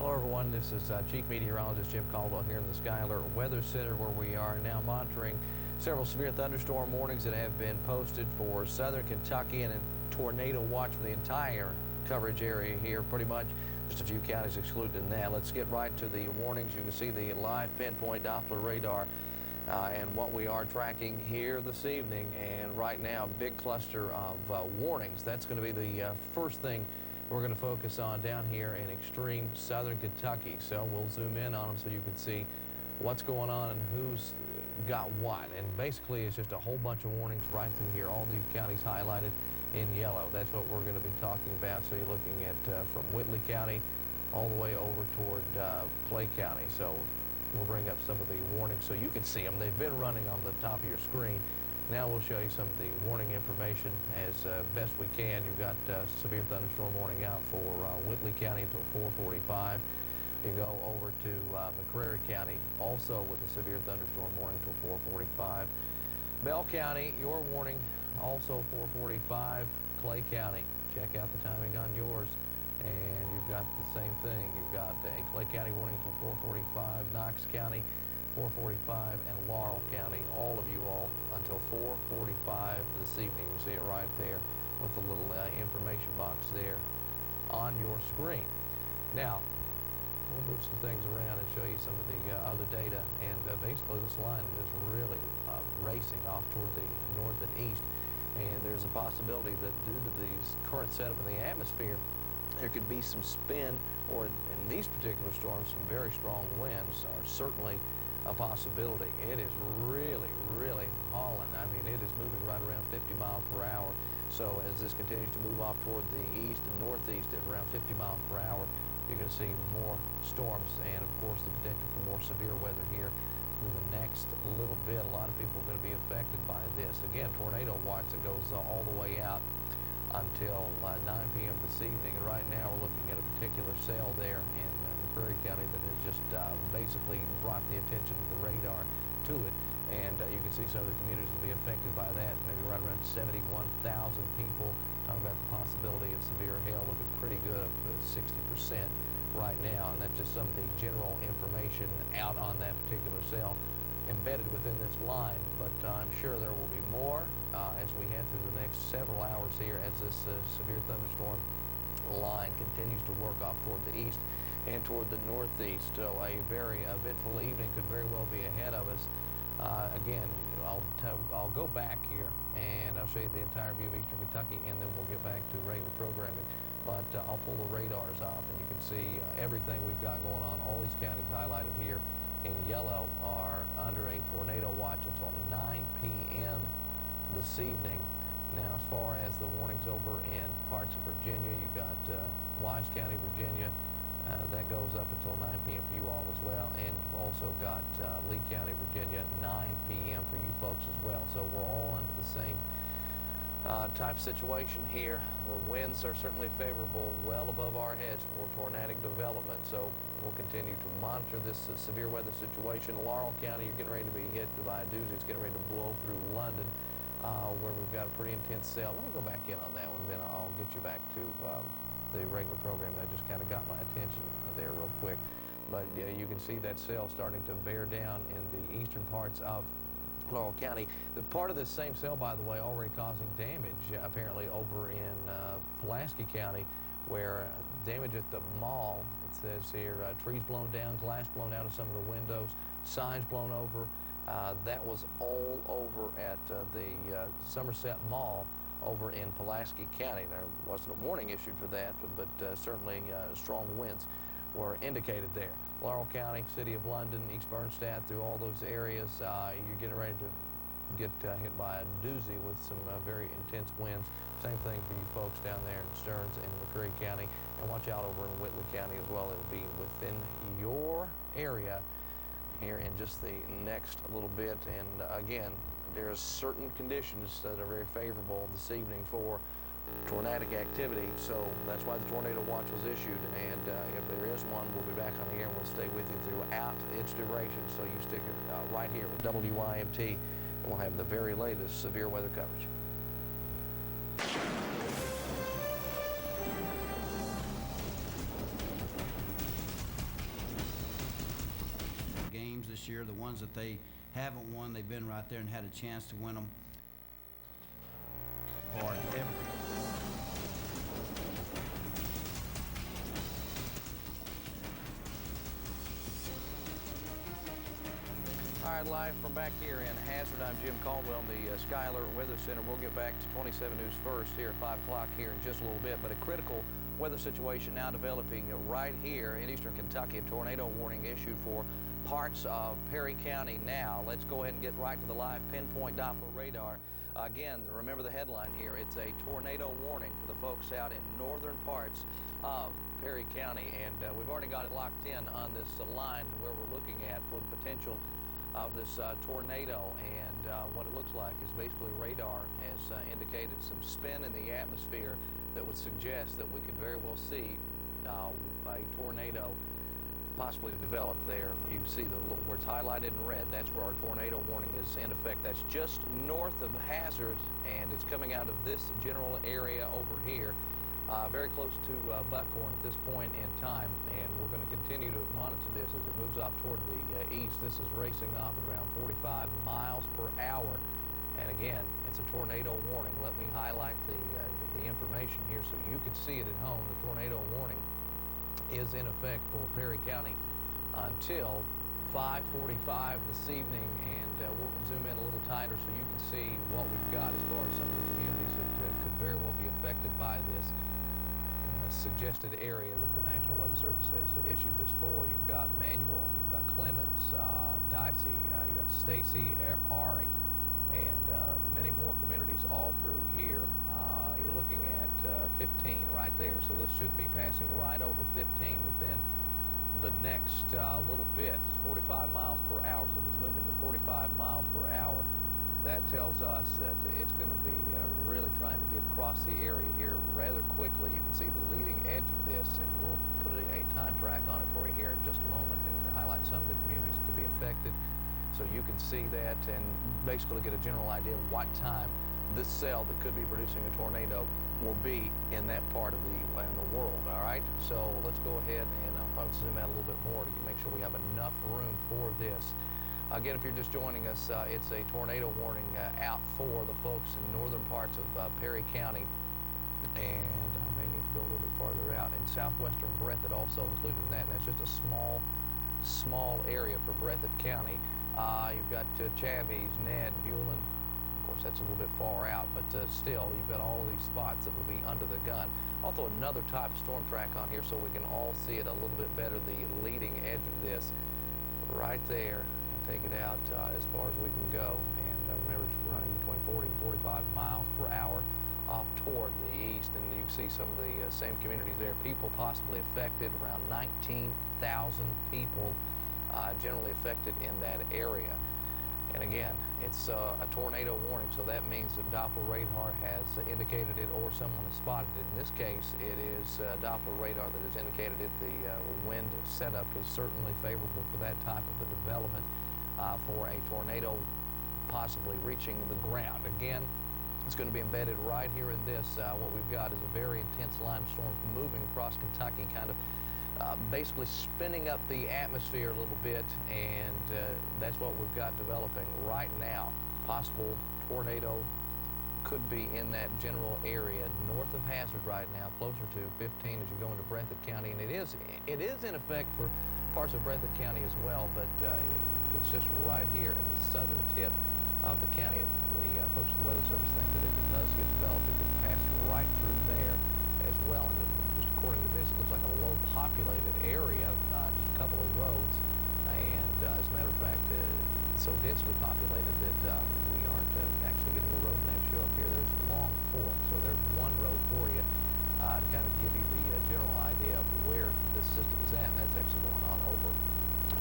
Hello everyone, this is Chief Meteorologist Jim Caldwell here in the Sky Alert Weather Center, where we are now monitoring several severe thunderstorm warnings that have been posted for southern Kentucky, and a tornado watch for the entire coverage area here, pretty much. Just a few counties excluded in that. Let's get right to the warnings. You can see the live pinpoint Doppler radar and what we are tracking here this evening. And right now, big cluster of warnings. That's going to be the first thing we're going to focus on down here in extreme southern Kentucky. So we'll zoom in on them so you can see what's going on and who's got what. And basically, it's just a whole bunch of warnings right through here. All these counties highlighted in yellow. That's what we're going to be talking about. So you're looking at from Whitley County all the way over toward Clay County. So we'll bring up some of the warnings so you can see them. They've been running on the top of your screen. Now we'll show you some of the warning information as best we can. You've got severe thunderstorm warning out for Whitley County until 4:45. You go over to McCreary County, also with a severe thunderstorm warning until 4:45. Bell County, your warning, also 4:45. Clay County, check out the timing on yours. And you've got the same thing. You've got a Clay County warning until 4:45. Knox County, 4:45, and Laurel County, all of you all, until 4:45 this evening. You see it right there with the little information box there on your screen. Now, we'll move some things around and show you some of the other data. And basically, this line is just really racing off toward the north and east. And there's a possibility that due to the current setup in the atmosphere, there could be some spin, or in these particular storms, some very strong winds are certainly a possibility. It is really, really hauling. I mean, it is moving right around 50 miles per hour. So as this continues to move off toward the east and northeast at around 50 miles per hour, you're going to see more storms and, of course, the potential for more severe weather here in the next little bit. A lot of people are going to be affected by this. Again, tornado watch that goes all the way out until 9 p.m. this evening. And right now we're looking at a particular cell there in McCreary County that has just basically brought the attention of the radar to it. And you can see some of the communities will be affected by that. Maybe right around 71,000 people. Talking about the possibility of severe hail, looking pretty good, up to 60% right now. And that's just some of the general information out on that particular cell embedded within this line, but I'm sure there will be more as we head through the next several hours here as this severe thunderstorm line continues to work off toward the east and toward the northeast. So a very eventful evening could very well be ahead of us. Again, I'll go back here and I'll show you the entire view of eastern Kentucky, and then we'll get back to regular programming. But I'll pull the radars off, and you can see everything we've got going on. All these counties highlighted here in yellow are under a tornado watch until 9 p.m. this evening. Now, as far as the warnings over in parts of Virginia, you've got Wise County, Virginia. That goes up until 9 p.m. for you all as well. And you've also got Lee County, Virginia, 9 p.m. for you folks as well. So we're all under the same type situation here. The winds are certainly favorable, well above our heads for tornadic development. So we'll continue to monitor this severe weather situation. Laurel County, you're getting ready to be hit by a doozy. It's getting ready to blow through London, where we've got a pretty intense cell. Let me go back in on that one, then I'll get you back to the regular program. That just kind of got my attention there real quick. But yeah, you can see that cell starting to bear down in the eastern parts of Laurel County. The part of this same cell, by the way, already causing damage apparently over in Pulaski County, where damage at the mall, it says here, trees blown down, glass blown out of some of the windows, signs blown over. That was all over at the Somerset Mall over in Pulaski County. There wasn't a warning issued for that, but certainly strong winds were indicated there. Laurel County, City of London, East Bernstadt, through all those areas, you're getting ready to get hit by a doozy with some very intense winds. Same thing for you folks down there in Stearns and McCreary County. And watch out over in Whitley County as well. It'll be within your area here in just the next little bit. And again, there's certain conditions that are very favorable this evening for tornadic activity, so that's why the tornado watch was issued. And if there is one, we'll be back on the air and we'll stay with you throughout its duration. So you stick it right here with WYMT, and we'll have the very latest severe weather coverage. year. The ones that they haven't won, they've been right there and had a chance to win them. Hard All right, live from back here in Hazard, I'm Jim Caldwell in the Skyler Weather Center. We'll get back to 27 News First here at 5 o'clock here in just a little bit, but a critical weather situation now developing right here in eastern Kentucky. A tornado warning issued for parts of Perry County now. Let's go ahead and get right to the live pinpoint Doppler radar. Again, remember the headline here. It's a tornado warning for the folks out in northern parts of Perry County, and we've already got it locked in on this line where we're looking at for the potential of this tornado, and what it looks like is basically radar has indicated some spin in the atmosphere that would suggest that we could very well see a tornado possibly develop there. You see the little words highlighted in red. That's where our tornado warning is in effect. That's just north of Hazard, and it's coming out of this general area over here. Very close to Buckhorn at this point in time, and we're going to continue to monitor this as it moves off toward the east. This is racing off at around 45 miles per hour, and again, it's a tornado warning. Let me highlight the information here so you can see it at home. The tornado warning is in effect for Perry County until 5:45 this evening, and we'll zoom in a little tighter so you can see what we've got as far as some of the communities that could very well be affected by this. Suggested area that the National Weather Service has issued this for. You've got Manual, you've got Clemens, Dicey, you've got Stacy, Ari, and many more communities all through here. You're looking at 15 right there, so this should be passing right over 15 within the next little bit. It's 45 miles per hour, so if it's moving to 45 miles per hour, that tells us that it's going to be really trying to get across the area here rather quickly. You can see the leading edge of this, and we'll put a time track on it for you here in just a moment and highlight some of the communities that could be affected so you can see that and basically get a general idea of what time this cell that could be producing a tornado will be in that part of the world. All right, so let's go ahead and I'll probably zoom out a little bit more to make sure we have enough room for this. Again, if you're just joining us, it's a tornado warning out for the folks in northern parts of Perry County, and I may need to go a little bit farther out. In southwestern Breathitt also included in that, and that's just a small area for Breathitt County. You've got Chavies, Ned, Bulin. Of course, that's a little bit far out, but still, you've got all of these spots that will be under the gun. I'll throw another type of storm track on here so we can all see it a little bit better, the leading edge of this right there. Take it out as far as we can go, and remember it's running between 40 and 45 miles per hour off toward the east, and you see some of the same communities there. People possibly affected, around 19,000 people generally affected in that area. And again, it's a tornado warning, so that means that Doppler radar has indicated it or someone has spotted it. In this case, it is Doppler radar that has indicated it. The wind setup is certainly favorable for that type of a development. For a tornado possibly reaching the ground. Again, it's going to be embedded right here in this. What we've got is a very intense line of storms moving across Kentucky, kind of basically spinning up the atmosphere a little bit, and that's what we've got developing right now. Possible tornado could be in that general area north of Hazard right now, closer to 15 as you go into Breathitt County, and it is in effect for parts of Breathitt County as well, but it's just right here in the southern tip of the county. The folks at the Weather Service think that if it does get developed, it could pass right through there as well. And just according to this, it looks like a low-populated area, just a couple of roads, and as a matter of fact, so densely populated that we aren't actually getting a road name show up here. There's Long Fork, so there's one road for you to kind of give you the general idea of where this system is at, and that's actually going on over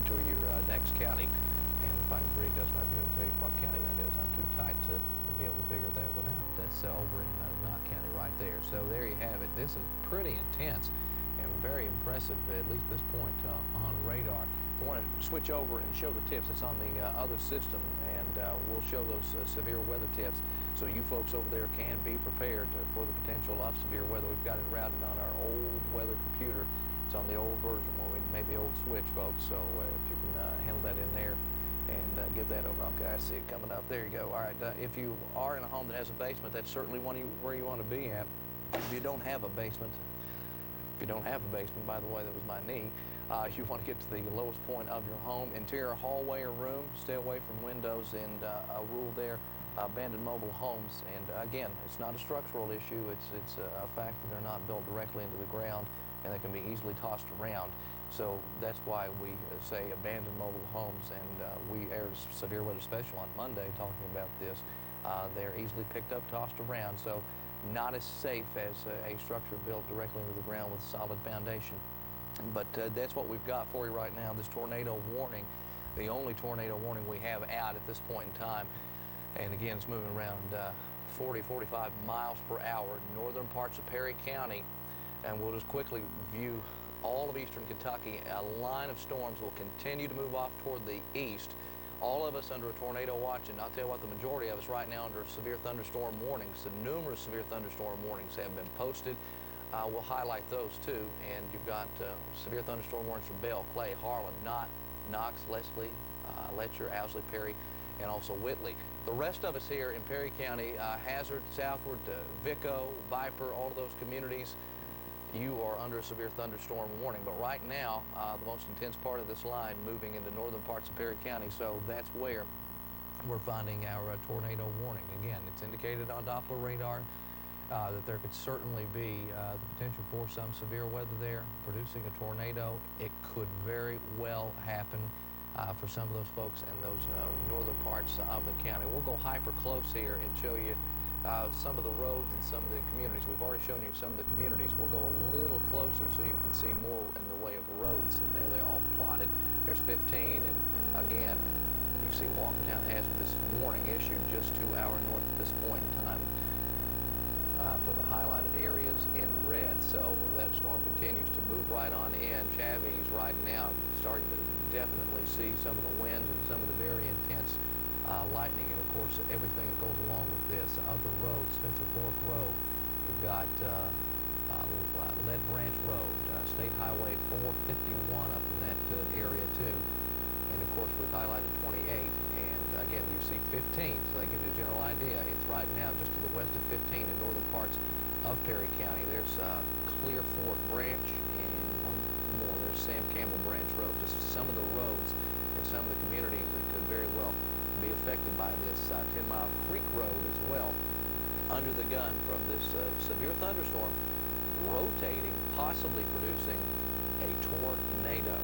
to your next county. And if I can readjust my view and tell you what county that is, I'm too tight to be able to figure that one out. That's over in Knott County right there. So there you have it. This is pretty intense and very impressive, at least at this point on radar. I want to switch over and show the tips. It's on the other system, and we'll show those severe weather tips so you folks over there can be prepared for the potential of severe weather. We've got it routed on our old weather computer. It's on the old version where we made the old switch, folks, so if you can handle that in there. and get that over. Okay, I see it coming up. There you go. All right, if you are in a home that has a basement, that's certainly where you want to be at. If you don't have a basement, by the way, that was my knee, you want to get to the lowest point of your home, interior hallway or room, stay away from windows, and a rule there, abandoned mobile homes. And again, it's not a structural issue, it's a fact that they're not built directly into the ground, and they can be easily tossed around. So that's why we say abandoned mobile homes, and we aired a severe weather special on Monday talking about this. They're easily picked up, tossed around, so not as safe as a structure built directly into the ground with a solid foundation. But that's what we've got for you right now, this tornado warning, the only tornado warning we have out at this point in time. And again, it's moving around 40, 45 miles per hour, northern parts of Perry County. And we'll just quickly view all of eastern Kentucky. A line of storms will continue to move off toward the east. All of us under a tornado watch, and I'll tell you what, the majority of us right now under severe thunderstorm warnings. So numerous severe thunderstorm warnings have been posted. We'll highlight those too. And you've got severe thunderstorm warnings for Bell, Clay, Harlan, Knott, Knox, Leslie, Letcher, Owsley, Perry, and also Whitley. The rest of us here in Perry County, Hazard, Southward, Vico, Viper, all of those communities, you are under a severe thunderstorm warning. But right now, the most intense part of this line moving into northern parts of Perry County, so that's where we're finding our tornado warning. Again, it's indicated on Doppler radar that there could certainly be the potential for some severe weather there, producing a tornado. It could very well happen for some of those folks in those northern parts of the county. We'll go hyper close here and show you some of the roads and some of the communities. We've already shown you some of the communities. We'll go a little closer so you can see more in the way of roads. And there they all plotted. There's 15, and again, you see Walkertown has this warning issued just 2 hours north at this point in time for the highlighted areas in red. So that storm continues to move right on in. Chavy's right now starting to definitely see some of the winds and some of the very intense lightning, and of course everything that goes along with this. Other roads, Spencer Fork Road, you've got Lead Branch Road, State Highway 451 up in that area too, and of course we've highlighted 28, and again you see 15, so that gives you a general idea. It's right now just to the west of 15 in northern parts of Perry County. There's Clear Fork Branch, and one more, there's Sam Campbell Branch Road. Just some of the roads in some of the communities that could very well be affected by this. 10 Mile Creek Road as well, under the gun from this severe thunderstorm, rotating, possibly producing a tornado.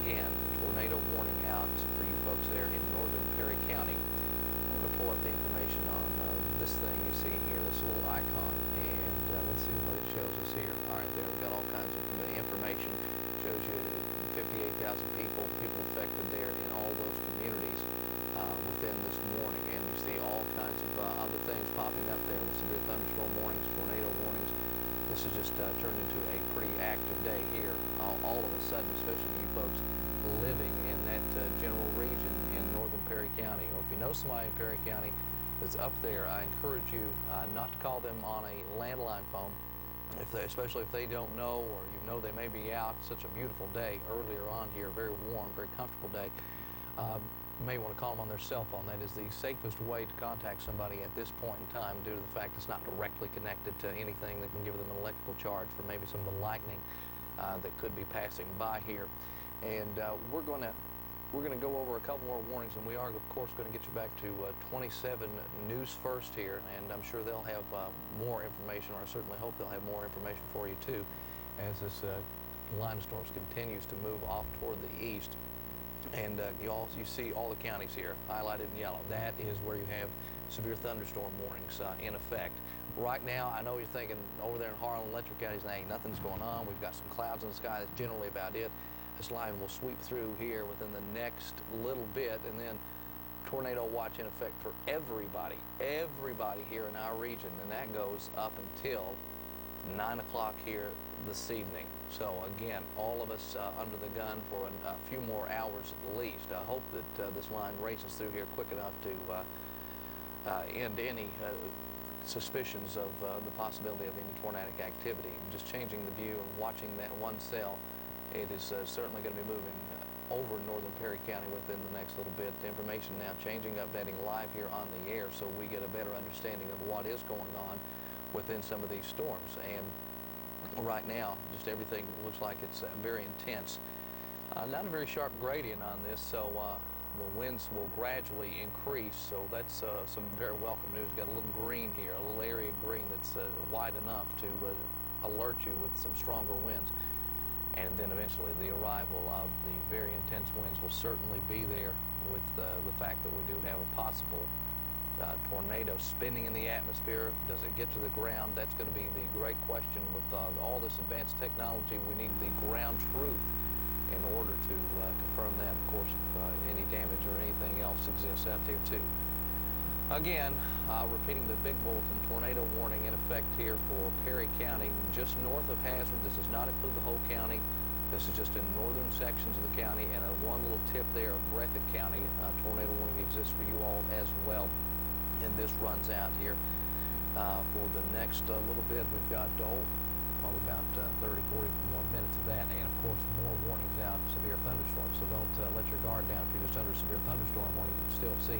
Again, tornado warning out for you folks there in northern Perry County. I'm going to pull up the information on this thing you see here, this little icon, and let's see what it shows us here. All right, there we've got all kinds of information. Shows you 58,000 people affected there in all those communities within this morning, and you see all kinds of other things popping up there with severe thunderstorm warnings, tornado warnings. This has just turned into a pretty active day here all of a sudden, especially for you folks living in that general region in northern Perry County, or if you know somebody in Perry County that's up there, I encourage you not to call them on a landline phone, especially if they don't know, or you know they may be out. Such a beautiful day earlier on here, very warm, very comfortable day. You may want to call them on their cell phone. That is the safest way to contact somebody at this point in time, due to the fact it's not directly connected to anything that can give them an electrical charge for maybe some of the lightning that could be passing by here. And we're going to go over a couple more warnings, and we are of course going to get you back to 27 News First here, and I'm sure they'll have more information, or I certainly hope they'll have more information for you too, as this line of storms continues to move off toward the east. And you see all the counties here highlighted in yellow. That is where you have severe thunderstorm warnings in effect. Right now, I know you're thinking over there in Harlan and Letcher counties, ain't nothing's going on. We've got some clouds in the sky. That's generally about it. This line will sweep through here within the next little bit, and then tornado watch in effect for everybody here in our region, and that goes up until 9 o'clock here this evening. So again, all of us under the gun for a few more hours at least. I hope that this line races through here quick enough to end any suspicions of the possibility of any tornadic activity. And just changing the view and watching that one cell, it is certainly going to be moving over northern Perry County within the next little bit. The information now changing, updating live here on the air so we get a better understanding of what is going on within some of these storms. And right now, just everything looks like it's very intense. Not a very sharp gradient on this, so the winds will gradually increase, so that's some very welcome news. Got a little green here, a little area of green that's wide enough to alert you with some stronger winds. And then eventually the arrival of the very intense winds will certainly be there, with the fact that we do have a possible tornado spinning in the atmosphere. Does it get to the ground? That's going to be the great question. With all this advanced technology, we need the ground truth in order to confirm that, of course, if any damage or anything else exists out there too. Again, repeating the big bulletin, tornado warning in effect here for Perry County, just north of Hazard. This does not include the whole county. This is just in northern sections of the county, and one little tip there of Breathitt County. Tornado warning exists for you all as well. And this runs out here for the next little bit. We've got, probably about 30, 40 more minutes of that. And of course, more warnings out, severe thunderstorms. So don't let your guard down if you're just under severe thunderstorm warning. You can still see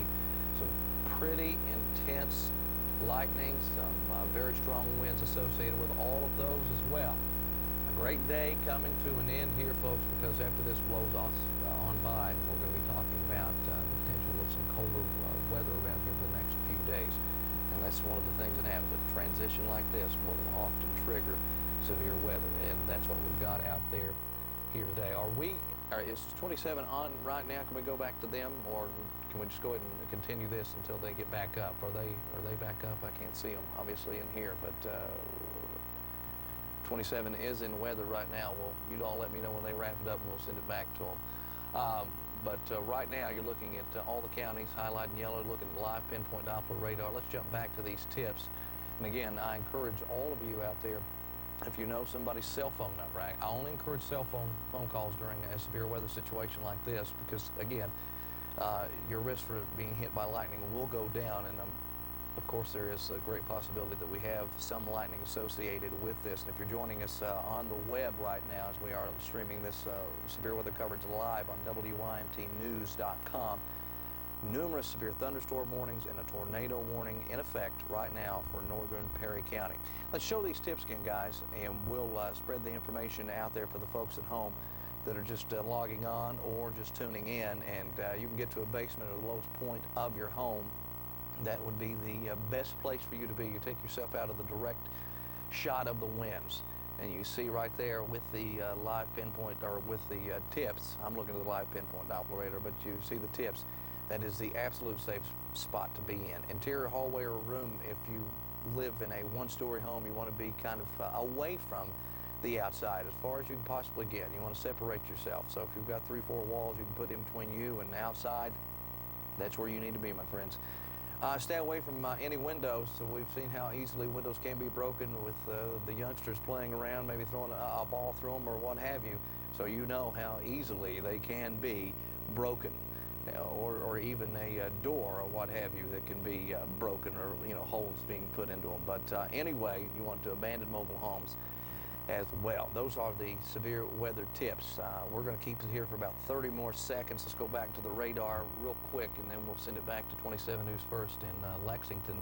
some pretty intense lightning, some very strong winds associated with all of those as well. A great day coming to an end here, folks, because after this blows us on by, we're going to be talking about the potential of some colder weather around here for the next few days. And that's one of the things that happens. A transition like this will often trigger severe weather, and that's what we've got out there here today. Is 27 on right now? Can we go back to them, or can we just go ahead and continue this until they get back up? Are they back up? I can't see them obviously in here, but 27 is in weather right now. Well, you'd all let me know when they wrap it up, and we'll send it back to them. But right now, you're looking at all the counties highlighted in yellow, looking at live pinpoint Doppler radar. Let's jump back to these tips. And again, I encourage all of you out there, if you know somebody's cell phone number, I only encourage cell phone calls during a severe weather situation like this, because again, your risk for being hit by lightning will go down, and of course there is a great possibility that we have some lightning associated with this. And if you're joining us on the web right now, as we are streaming this severe weather coverage live on WYMTnews.com, numerous severe thunderstorm warnings and a tornado warning in effect right now for northern Perry County. Let's show these tips again, guys, and we'll spread the information out there for the folks at home that are just logging on or just tuning in. And you can get to a basement or the lowest point of your home. That would be the best place for you to be. You take yourself out of the direct shot of the winds, and you see right there with the live pinpoint, or with the tips. I'm looking at the live pinpoint Doppler radar, but you see the tips. That is the absolute safe spot to be in. Interior hallway or room, if you live in a one-story home, you want to be kind of away from the outside as far as you can possibly get. You want to separate yourself. So if you've got 3-4 walls you can put in between you and outside, that's where you need to be, my friends. Stay away from any windows. So we've seen how easily windows can be broken with the youngsters playing around, maybe throwing a ball through them or what have you. So you know how easily they can be broken. Or even a door or what have you that can be broken, or holes being put into them. But anyway, you want to abandon mobile homes as well. Those are the severe weather tips. We're going to keep it here for about 30 more seconds. Let's go back to the radar real quick, and then we'll send it back to 27 News First in Lexington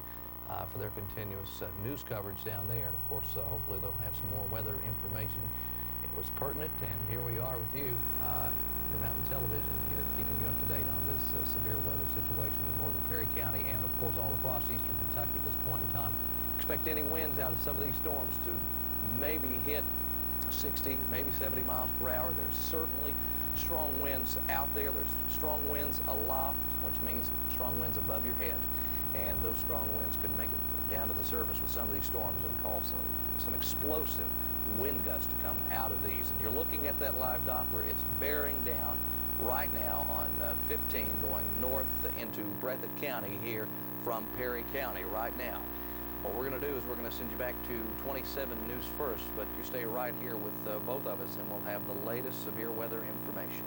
for their continuous news coverage down there. And of course, hopefully they'll have some more weather information. It was pertinent, and here we are with you, your Mountain Television, here keeping you up to date on this severe weather situation in northern Perry County, and of course all across eastern Kentucky at this point in time. Expect any winds out of some of these storms to maybe hit 60, maybe 70 miles per hour. There's certainly strong winds out there. There's strong winds aloft, which means strong winds above your head. And those strong winds could make it down to the surface with some of these storms and cause some explosive wind gusts to come out of these. And you're looking at that live Doppler. It's bearing down right now on 15 going north into Breathitt County here from Perry County right now. What we're going to do is we're going to send you back to 27 News First, but you stay right here with both of us, and we'll have the latest severe weather information.